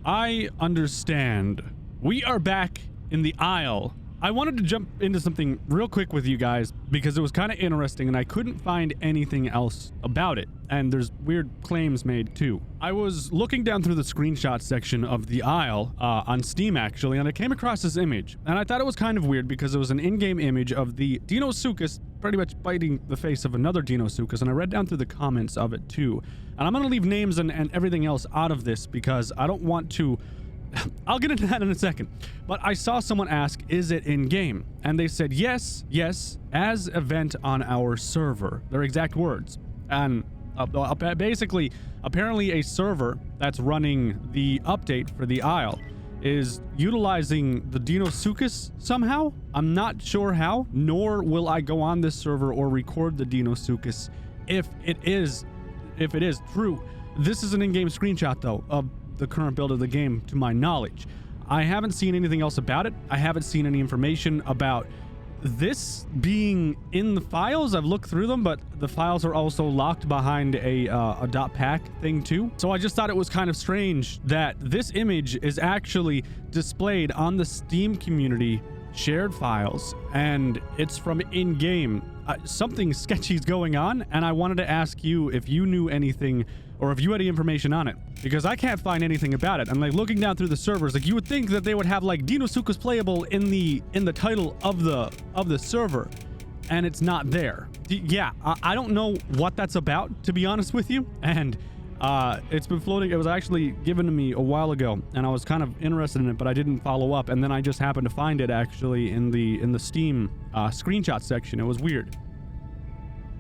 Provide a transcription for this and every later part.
I understand. We are back in the Isle. I wanted to jump into something real quick with you guys because it was kind of interesting and I couldn't find anything else about it. And there's weird claims made too. I was looking down through the screenshot section of the Isle on Steam actually, and I came across this image. And I thought it was kind of weird because it was an in-game image of the Deinosuchus pretty much biting the face of another Deinosuchus. And I read down through the comments of it too. And I'm going to leave names and everything else out of this because I don't want to... I'll get into that in a second. But I saw someone ask, is it in-game? And they said, yes, as event on our server. Their exact words. And basically, apparently a server that's running the update for the Isle is utilizing the Deinosuchus somehow. I'm not sure how, nor will I go on this server or record the Deinosuchus if it is true. This is an in-game screenshot, though, of the current build of the game, to my knowledge. I haven't seen anything else about it. I haven't seen any information about this being in the files. I've looked through them, but the files are also locked behind a .pack thing too. So I just thought it was kind of strange that this image is actually displayed on the Steam community shared files, and it's from in-game. Something sketchy is going on, and I wanted to ask you if you knew anything or if you had any information on it, because I can't find anything about it. I'm like looking down through the servers, like you would think that they would have like Deinosuchus playable in the title of the server, and it's not there. Yeah, I don't know what that's about, to be honest with you, and it's been floating. It was actually given to me a while ago, and I was kind of interested in it, but I didn't follow up, and then I just happened to find it actually in the Steam screenshot section. It was weird.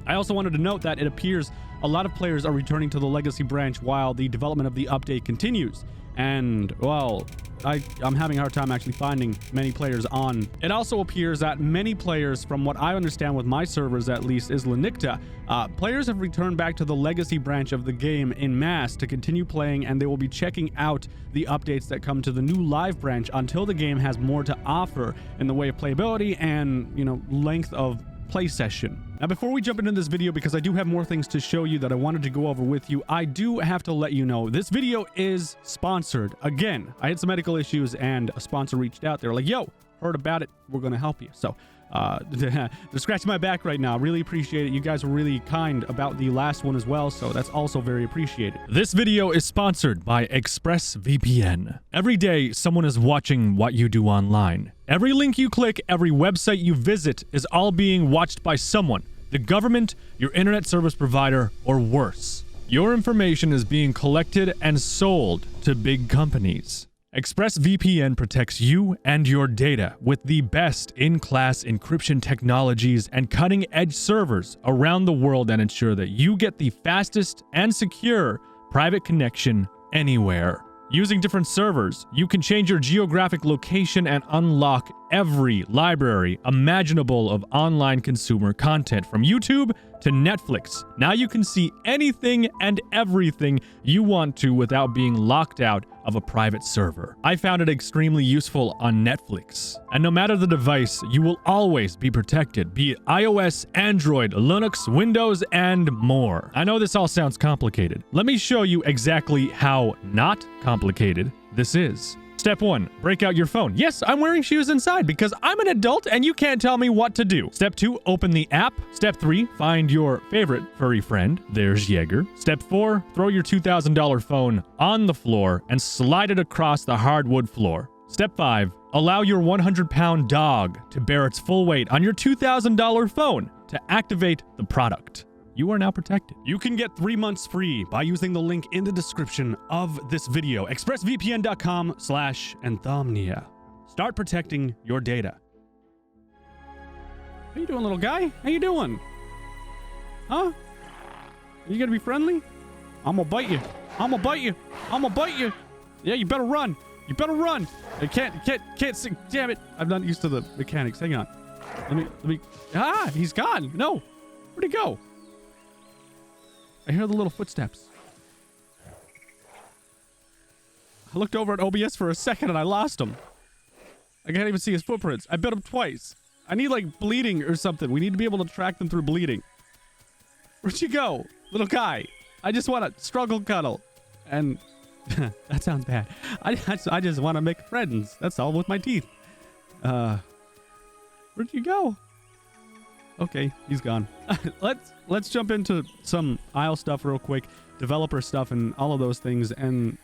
I also wanted to note that it appears a lot of players are returning to the Legacy branch while the development of the update continues. And, well, I'm having a hard time actually finding many players on. It also appears that many players, from what I understand with my servers at least, is Lenicta, players have returned back to the Legacy branch of the game in mass to continue playing, and they will be checking out the updates that come to the new live branch until the game has more to offer in the way of playability and, you know, length of play session. Now, before we jump into this video, because I do have more things to show you that I wanted to go over with you, I do have to let you know this video is sponsored. Again, I had some medical issues and a sponsor reached out. They were like, yo, heard about it, we're gonna help you. So they're scratching my back right now. Really appreciate it. You guys were really kind about the last one as well, so that's also very appreciated. This video is sponsored by ExpressVPN. Every day someone is watching what you do online. Every link you click, every website you visit is all being watched by someone, the government, your internet service provider, or worse. Your information is being collected and sold to big companies. ExpressVPN protects you and your data with the best in-class encryption technologies and cutting-edge servers around the world, and ensure that you get the fastest and secure private connection anywhere. Using different servers, you can change your geographic location and unlock every library imaginable of online consumer content, from YouTube to Netflix. Now you can see anything and everything you want to without being locked out of a private server. I found it extremely useful on Netflix. And no matter the device, you will always be protected, be it iOS, Android, Linux, Windows, and more. I know this all sounds complicated. Let me show you exactly how not complicated this is. Step 1, break out your phone. Yes, I'm wearing shoes inside because I'm an adult and you can't tell me what to do. Step 2, open the app. Step 3, find your favorite furry friend. There's Jaeger. Step 4, throw your $2,000 phone on the floor and slide it across the hardwood floor. Step 5, allow your 100-pound dog to bear its full weight on your $2,000 phone to activate the product. You are now protected. You can get 3 months free by using the link in the description of this video, expressvpn.com/Anthomnia. Start protecting your data. How you doing, little guy? How you doing? Huh? Are you gonna be friendly? I'm gonna bite you. I'm gonna bite you. I'm gonna bite you. Yeah, you better run. You better run. I can't see. Damn it. I'm not used to the mechanics. Hang on. Let me. Ah, he's gone. No. Where'd he go? I hear the little footsteps. I looked over at OBS for a second and I lost him. I can't even see his footprints. I bit him twice. I need like bleeding or something. We need to be able to track them through bleeding. Where'd you go, little guy? I just want to struggle cuddle. And That sounds bad. I just want to make friends. That's all with my teeth. Where'd you go? Okay, he's gone. Let's jump into some Isle stuff real quick, developer stuff and all of those things, and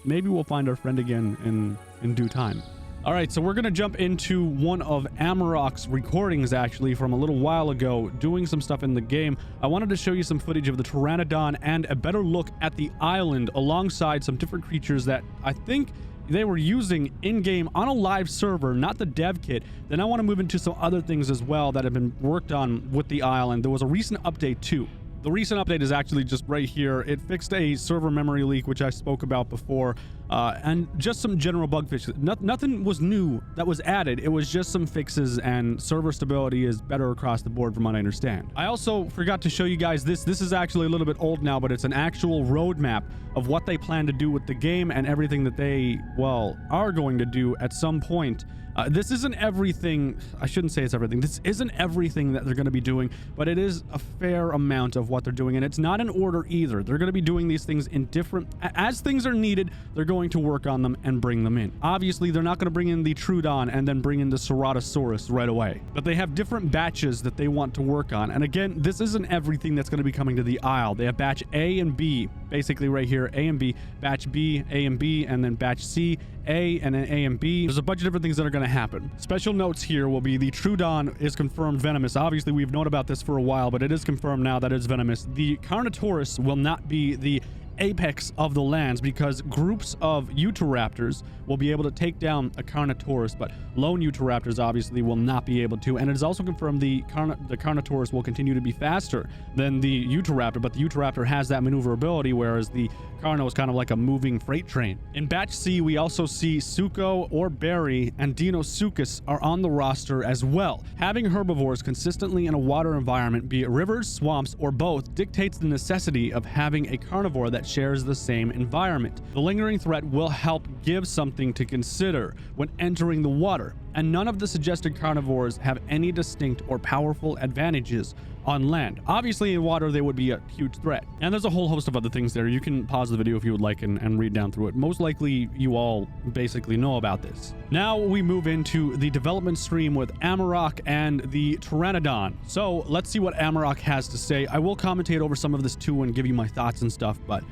maybe we'll find our friend again in due time. All right, so we're going to jump into one of Amarok's recordings, actually, from a little while ago, doing some stuff in the game. I wanted to show you some footage of the Pteranodon and a better look at the island alongside some different creatures that I think they were using in-game on a live server, not the dev kit. Then I want to move into some other things as well that have been worked on with the island. There was a recent update, too. The recent update is actually just right here. It fixed a server memory leak, which I spoke about before, and just some general bug fixes. Nothing was new that was added. It was just some fixes, and server stability is better across the board from what I understand. I also forgot to show you guys this. This is actually a little bit old now, but it's an actual roadmap of what they plan to do with the game and everything that they, well, are going to do at some point. This isn't everything. I shouldn't say it's everything. This isn't everything that they're going to be doing, but it is a fair amount of what they're doing, and it's not in order either. They're going to be doing these things in different, as things are needed, they're going to work on them and bring them in. Obviously, they're not going to bring in the Troodon and then bring in the Ceratosaurus right away, but they have different batches that they want to work on. And again, this isn't everything that's going to be coming to the Isle. They have batch A and B, basically right here, A and B, batch B, A and B, and then batch C, A, and then A and B. There's a bunch of different things that are going to happen. Special notes here will be the Troodon is confirmed venomous. Obviously, we've known about this for a while, but it is confirmed now that it's venomous. The Carnotaurus will not be the apex of the lands because groups of Utahraptors will be able to take down a Carnotaurus, but lone Utahraptors obviously will not be able to. And it is also confirmed the Carnotaurus will continue to be faster than the Utahraptor, but the Utahraptor has that maneuverability, whereas the Carno is kind of like a moving freight train. In batch C, we also see Suko or Berry and Deinosuchus are on the roster as well. Having herbivores consistently in a water environment, be it rivers, swamps, or both, dictates the necessity of having a carnivore that shares the same environment. The lingering threat will help give something to consider when entering the water, and none of the suggested carnivores have any distinct or powerful advantages on land. Obviously, in water, they would be a huge threat. And there's a whole host of other things there. You can pause the video if you would like and read down through it. Most likely, you all basically know about this. Now we move into the development stream with Amarok and the Pteranodon. So let's see what Amarok has to say. I will commentate over some of this too and give you my thoughts and stuff, but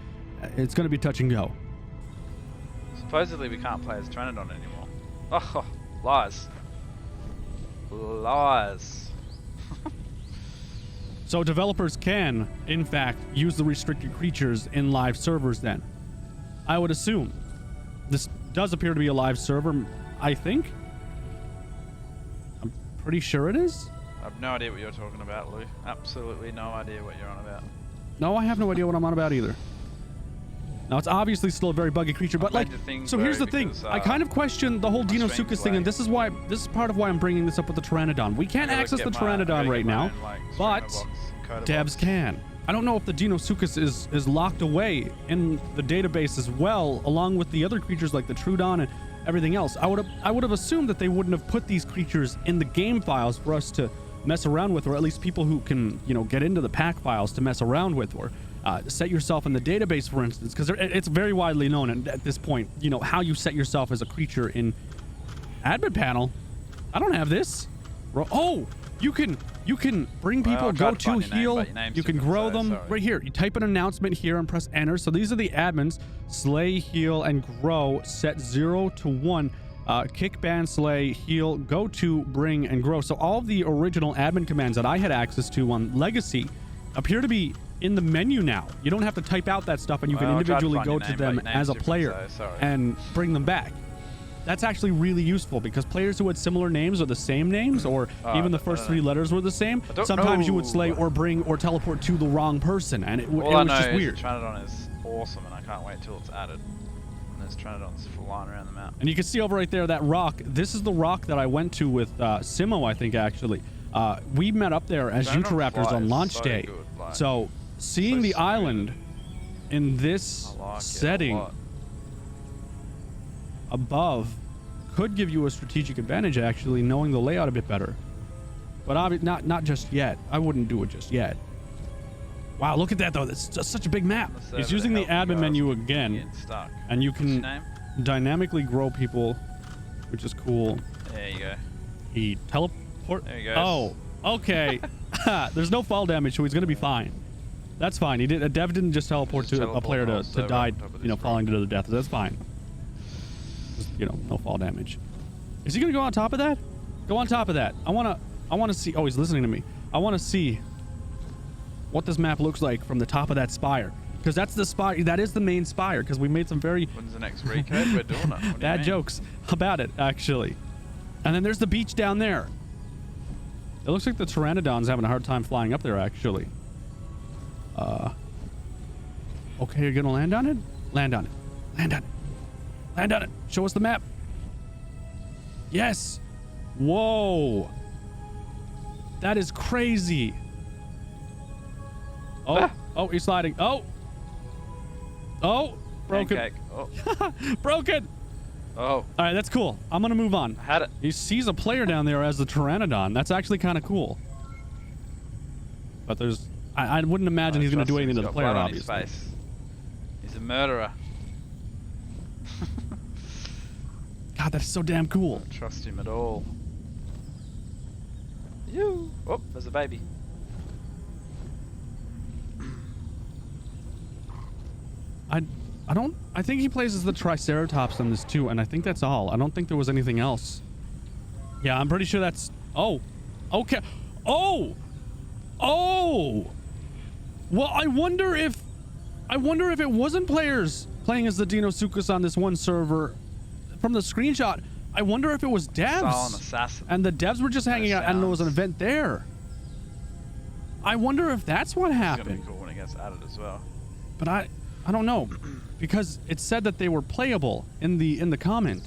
it's going to be touch and go. Supposedly we can't play as Pteranodon anymore. Oh, lies. Lies. So developers can, in fact, use the restricted creatures in live servers then. I would assume. This does appear to be a live server, I think. I'm pretty sure it is. I have no idea what you're talking about, Lou. Absolutely no idea what you're on about. No, I have no idea what I'm on about either. Now, it's obviously still a very buggy creature, but like, so here's the thing. I kind of question the whole Deinosuchus thing, and this is part of why I'm bringing this up with the Pteranodon. We can't access the Pteranodon right now, but devs can. I don't know if the Deinosuchus is locked away in the database as well, along with the other creatures like the Troodon and everything else. I would have assumed that they wouldn't have put these creatures in the game files for us to mess around with, or at least people who can, you know, get into the pack files to mess around with, or set yourself in the database, for instance, because it's very widely known at this point, you know, how you set yourself as a creature in admin panel. I don't have this. Oh, you can bring people, go to heal, you can grow them right here. You type an announcement here and press enter. So these are the admins: slay, heal, and grow. Set 0 to 1. Kick, ban, slay, heal, go to, bring, and grow. So all of the original admin commands that I had access to on Legacy appear to be in the menu now. You don't have to type out that stuff, and you can individually go to them as a player and bring them back. That's actually really useful because players who had similar names or the same names, or even the first 3 letters were the same, sometimes you would slay or bring or teleport to the wrong person, and it was just weird. Pteranodon is awesome, and I can't wait till it's added. And there's Pteranodons flying around the map. And you can see over right there that rock. This is the rock that I went to with Simo, I think, actually. We met up there as Utahraptors on launch day. So seeing the island in this setting above could give you a strategic advantage, actually, knowing the layout a bit better. But not just yet. I wouldn't do it just yet. Wow, look at that though. That's just such a big map. The He's server using to the help you admin guys menu from again, getting stuck. and you What's your can name? dynamically grow people, which is cool. There you go. He teleport. There he goes. Oh, okay. There's no fall damage, so he's gonna be fine. That's fine. He did. A dev didn't just teleport Just to a player teleport to also die, on top of you know, this falling to their death. That's fine. Just, you know, no fall damage. Is he gonna go on top of that? Go on top of that. I wanna see. Oh, he's listening to me. I wanna see what this map looks like from the top of that spire, because that's the spire. That is the main spire. Because we made some very When's the next recode? We're doing it. What do you bad mean? jokes about it, actually. And then there's the beach down there. It looks like the Pteranodon's having a hard time flying up there, actually. Okay, you're gonna land on it? Land on it. Land on it. Land on it. Show us the map. Yes. Whoa. That is crazy. Oh, Ah. oh, he's sliding. Oh. Oh, broken. Pancake. Oh. Broken. Oh. All right, that's cool. I'm gonna move on. I had it. He sees a player down there as the Pteranodon. That's actually kind of cool. But there's, I wouldn't imagine he's gonna do anything to the player, On his obviously. face. He's a murderer. God, that's so damn cool. Don't trust him at all. You. Oh, there's a baby. I think he plays as the Triceratops in this too, and I think that's all. I don't think there was anything else. Yeah, I'm pretty sure that's, oh, okay. Oh, oh. Well, I wonder if it wasn't players playing as the Deinosuchus on this one server from the screenshot. I wonder if it was devs. Silent assassin. And the devs were just hanging out and there was an event there. I wonder if that's what It's gonna happened. be cool when it gets added as well. But I don't know, because it said that they were playable in the comment.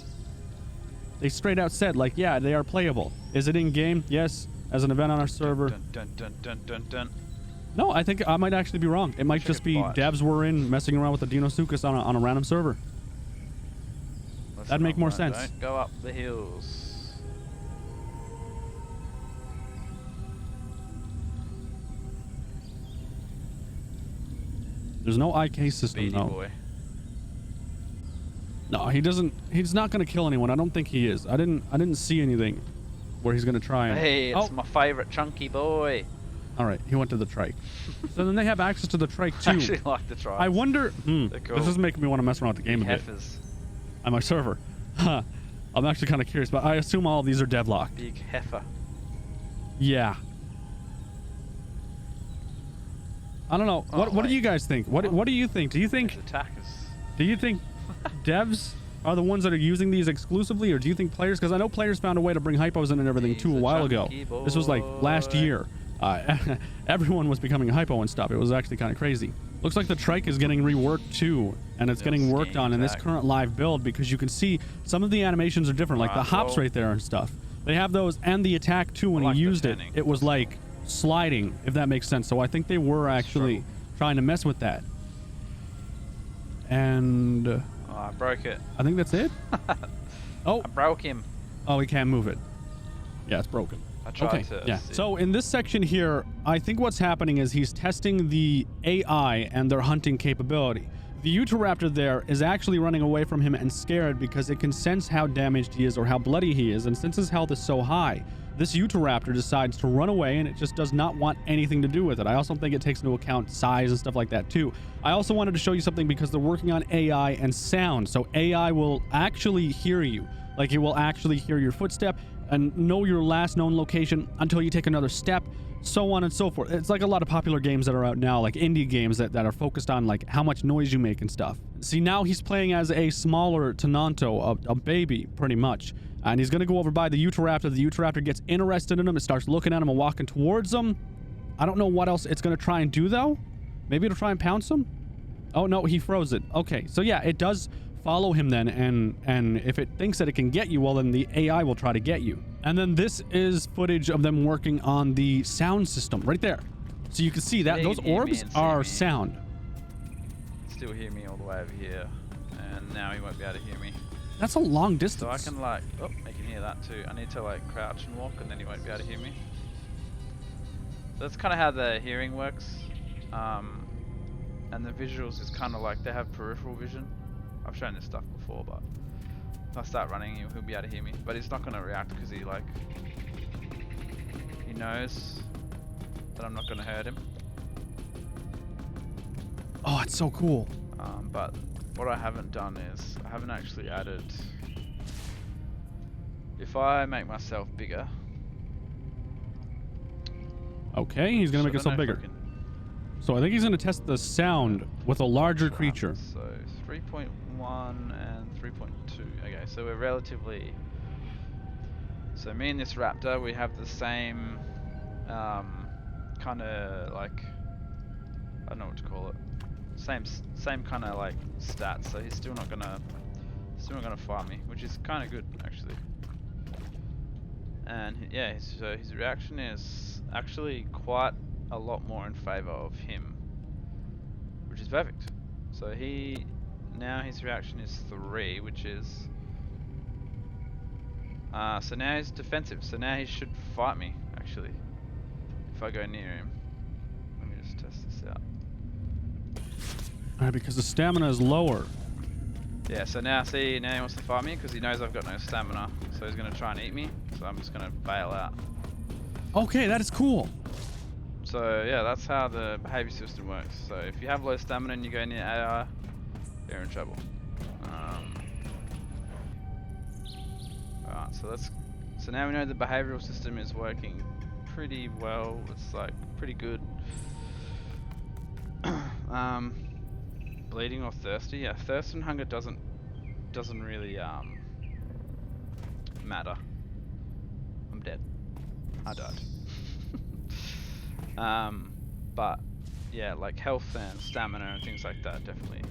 They straight out said, like, yeah, they are playable. Is it in game? Yes. As an event on our server. Dun, dun, dun, dun, dun, dun. No, I think I might actually be wrong. It might Check just it be bot. devs were in messing around with the Deinosuchus on a random server. Listen That'd make up, more man, sense. Don't go up the hills. There's no IK system Speedy though. boy. No, he doesn't. He's not gonna kill anyone. I don't think he is. I didn't see anything where he's gonna try and. Hey, it's Oh, my favorite chunky boy. all right. He went to the trike. So then they have access to the trike I too. actually like the try. I wonder. They're cool. This is making me want to mess around with the game a bit. Heifers. On my server. Huh. I'm actually kind of curious, but I assume all of these are devlocked. Big heifer. Yeah. I don't know. Oh, What do wait. you guys think? What do you think? Do you think There's attackers. devs are the ones that are using these exclusively, or do you think players? Because I know players found a way to bring hypos in and everything He's too a a while ago. chunky This was like last boy. year. Everyone was becoming a hypo and stuff. It was actually kind of crazy. Looks like the trike is getting reworked too, and it's Yeah, getting worked skiing on in this track. current live build, because you can see some of the animations are different, like the Right, hops well- right there and stuff. They have those, and the attack too. When I like he the used it, turning. it was like sliding, if that makes sense. So I think they were actually trying to mess with that. And Oh, I broke it. I think that's it. Oh, I broke him. oh, he can't move it. Yeah, it's broken. I tried Okay, to. yeah. see. So in this section here, I think what's happening is he's testing the AI and their hunting capability. The Utahraptor there is actually running away from him and scared because it can sense how damaged he is or how bloody he is, and since his health is so high, this Utahraptor decides to run away and it just does not want anything to do with it. I also think it takes into account size and stuff like that too. I also wanted to show you something because they're working on AI and sound, so AI will actually hear you. Like, it will actually hear your footstep and know your last known location until you take another step, so on and so forth. It's like a lot of popular games that are out now, like indie games that are focused on like how much noise you make and stuff. See, now he's playing as a smaller Tenanto, a baby, pretty much. And he's going to go over by the Utahraptor. The Utahraptor gets interested in him. It starts looking at him and walking towards him. I don't know what else it's going to try and do, though. Maybe it'll try and pounce him. Oh, no, he froze it. Okay, so yeah, it does follow him then, and if it thinks that it can get you, well, then the AI will try to get you. And then this is footage of them working on the sound system right there. So you can see that Yeah, you those can hear me orbs and see are me. sound. Still hear me all the way over here, and now he won't be able to hear me. That's a long So distance. I can like, oh, I can hear that too. I need to like crouch and walk, and then he won't be able to hear me. That's kind of how the hearing works. And the visuals is kind of like they have peripheral vision. I've shown this stuff before, but if I start running, he'll be able to hear me. But he's not going to react because he knows that I'm not going to hurt him. Oh, it's so cool. But what I haven't done is I haven't actually added. If I make myself bigger. Okay, he's gonna make himself bigger. So I think he's gonna test the sound with a larger creature. So 3.1 and 3.2. Okay, so we're relatively. So me and this raptor, we have the same kind of like, I don't know what to call it. Same kind of like stats. So he's still not gonna fight me, which is kind of good actually. And yeah, so his reaction is actually quite a lot more in favor of him, which is perfect. So now his reaction is 3, which is so now he's defensive. So now he should fight me actually if I go near him. Let me just test this out. Alright, because the stamina is lower. Yeah, so now he wants to fight me because he knows I've got no stamina. So he's going to try and eat me. So I'm just going to bail out. Okay, that is cool. So yeah, that's how the behavior system works. So if you have low stamina and you go near AI, you're in trouble. Alright, so now we know the behavioral system is working pretty well. It's like pretty good. Bleeding or thirsty? Yeah, thirst and hunger doesn't really matter. I'm dead. I died. But yeah, like health and stamina and things like that, definitely.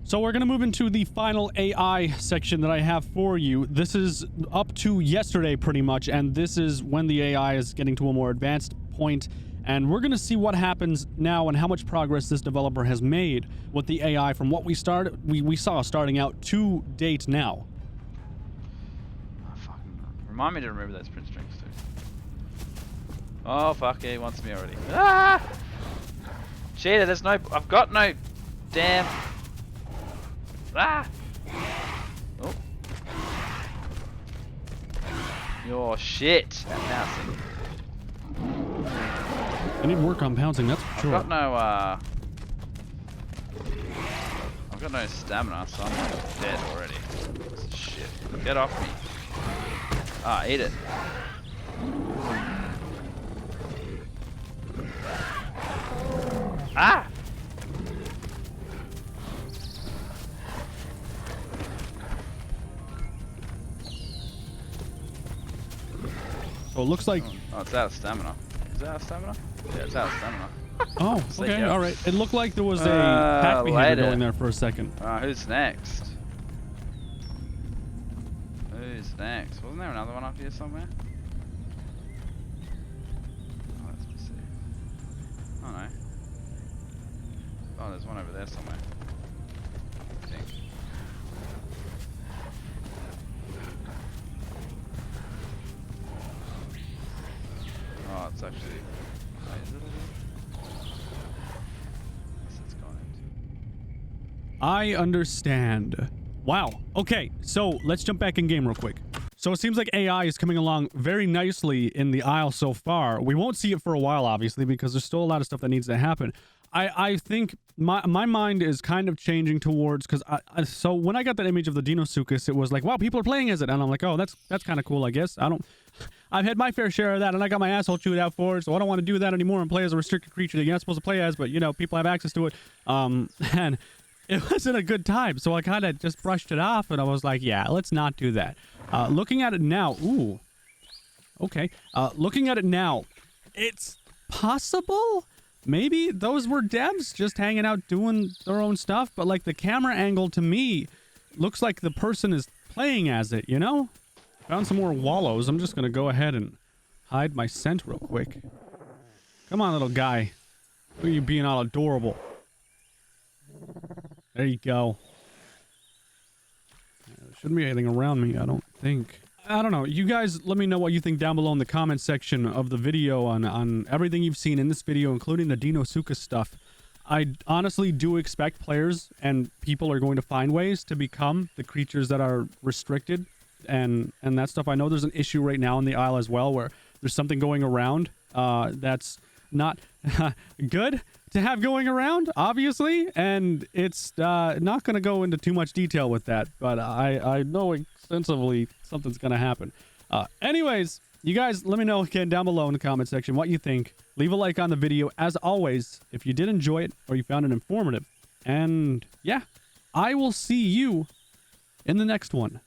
So we're going to move into the final AI section that I have for you. This is up to yesterday pretty much, and this is when the AI is getting to a more advanced point. And we're going to see what happens now and how much progress this developer has made with the AI from what we saw starting out to date now. Oh, fucking remind me to remember those print strings too. Oh fuck, yeah, he wants me already. Ah! Cheater, I've got no damn. Ah! Oh. You're shit at pouncing. I need work on pouncing, that's for sure. I've got no stamina, so I'm like dead already. This is shit. Get off me. Ah, eat it. Ah! So it looks like... Oh, it's out of stamina. Is it out of stamina? Yeah, it's out of stamina. Oh, okay, alright. It looked like there was a pack behavior going there for a second. Who's next? Who's next? Wasn't there another one up here somewhere? Oh, let's see. Oh no. Oh, there's one over there somewhere. I think. Oh, it's actually... Wait, is it? Yes, it's gone into. I understand. Wow. Okay, so let's jump back in game real quick. So it seems like AI is coming along very nicely in the Isle so far. We won't see it for a while, obviously, because there's still a lot of stuff that needs to happen. I think my mind is kind of changing towards, because so when I got that image of the Deinosuchus, it was like, wow, people are playing as it, and I'm like, oh, that's kind of cool, I guess. I've had my fair share of that, and I got my asshole chewed out for it, so I don't want to do that anymore and play as a restricted creature that you're not supposed to play as, but, you know, people have access to it. And it wasn't a good time, so I kind of just brushed it off, and I was like, yeah, let's not do that. Looking at it now, ooh, okay. Looking at it now, it's possible? Maybe those were devs just hanging out doing their own stuff, but like the camera angle to me looks like the person is playing as it, you know? Found some more wallows. I'm just going to go ahead and hide my scent real quick. Come on, little guy. Look at you being all adorable. There you go. There shouldn't be anything around me, I don't think. I don't know. You guys let me know what you think down below in the comment section of the video on everything you've seen in this video, including the Deinosuchus stuff. I honestly do expect players and people are going to find ways to become the creatures that are restricted and that stuff. I know there's an issue right now in the Isle as well where there's something going around that's not good to have going around, obviously, and it's not going to go into too much detail with that, but I know extensively something's going to happen. Anyways, you guys let me know again down below in the comment section what you think. Leave a like on the video as always if you did enjoy it or you found it informative. And yeah, I will see you in the next one.